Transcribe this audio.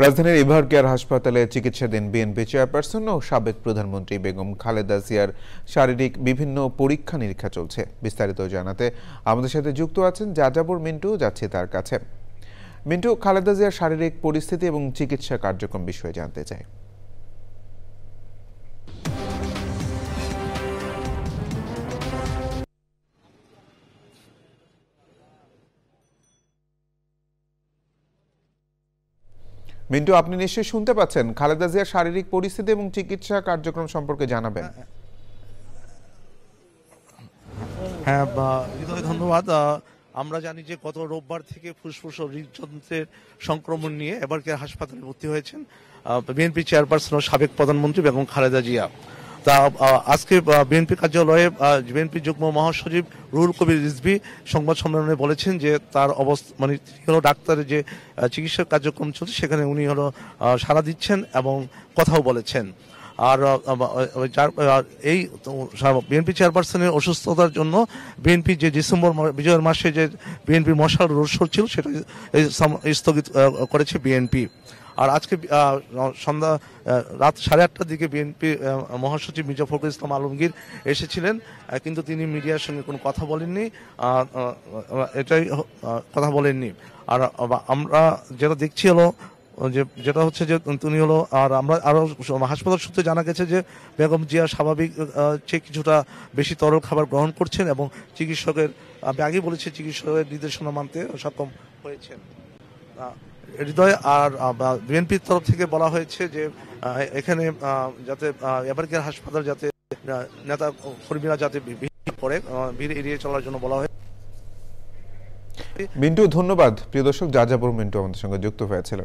রাজধানীর ever care হাসপাতালে চিকিৎসাধীন বিএনপি চেয়ারপারসন ও সাবেক প্রধানমন্ত্রী বেগম খালেদা জিয়ার শারীরিক বিভিন্ন পরীক্ষা নিরীক্ষা চলছে। বিস্তারিত জানাতে আমাদের সাথে যুক্ত আছেন যাযাবর মিন্টু, যাচ্ছে তার কাছে। মিন্টু, খালেদা জিয়ার শারীরিক পরিস্থিতি এবং চিকিৎসা কার্যক্রম বিষয়ে জানতে চাই। মিন্টু, আপনি নিশ্চয়ই শুনতে পাচ্ছেন। খালেদা জিয়ার শারীরিক পরিস্থিতি এবং চিকিৎসা কার্যক্রম সম্পর্কে জানাবেন। হ্যাঁ, হৃদয় ধন্যবাদ। আমরা জানি যে গত রোববার থেকে ফুসফুস ও হৃদযন্ত্রের সংক্রমণ নিয়ে এবারকের হাসপাতালে ভর্তি হয়েছেন বিএনপি চেয়ারপারসন ও সাবেক প্রধানমন্ত্রী বেগম খালেদা জিয়া। তা আজকে বিএনপি কার্যালয়ে বিএনপি যুগ্ম মহাসচিব রুহুল কবির রিজভী সংবাদ সম্মেলনে বলেছেন যে তার অবস্থা হলো ডাক্তারের যে চিকিৎসা কার্যক্রম চলছে সেখানে উনি সাড়া দিচ্ছেন এবং কথাও বলেছেন। আর এই বিএনপি চেয়ারপারসনের অসুস্থতার জন্য বিএনপি যে ডিসেম্বর বিজয়ের মাসে যে বিএনপির মশাল রোড শো ছিল সেটা স্থগিত করেছে বিএনপি। আর আজকে সন্ধ্যা রাত 8:30টার দিকে বিএনপি মহাসচিব মির্জা ফখরুল ইসলাম আলমগীর এসেছিলেন, কিন্তু তিনি মিডিয়ার সঙ্গে কোনো কথা বলেননি, এটাই কথা বলেননি। আর আমরা যেটা দেখছি হলো যেটা হচ্ছে যে তিনি আর আমরা আরো হাসপাতাল সূত্রে জানা গেছে যে বেগম জিয়া স্বাভাবিক চেয়ে কিছুটা বেশি তরল খাবার গ্রহণ করছেন এবং চিকিৎসকের, আমি আগেই বলেছি, চিকিৎসকের নির্দেশনা মানতে সক্ষম হয়েছেন। হৃদয়, আর বিএনপির তরফ থেকে বলা হয়েছে যে এখানে যাতে এবারকের হাসপাতাল যাতে নেতা কর্মীরা যাতে ভিড় এড়িয়ে চলার জন্য বলা হয়েছে। মিন্টু, ধন্যবাদ। প্রিয় দর্শক, যাযাবর মিন্টু আমাদের সঙ্গে যুক্ত হয়েছিল।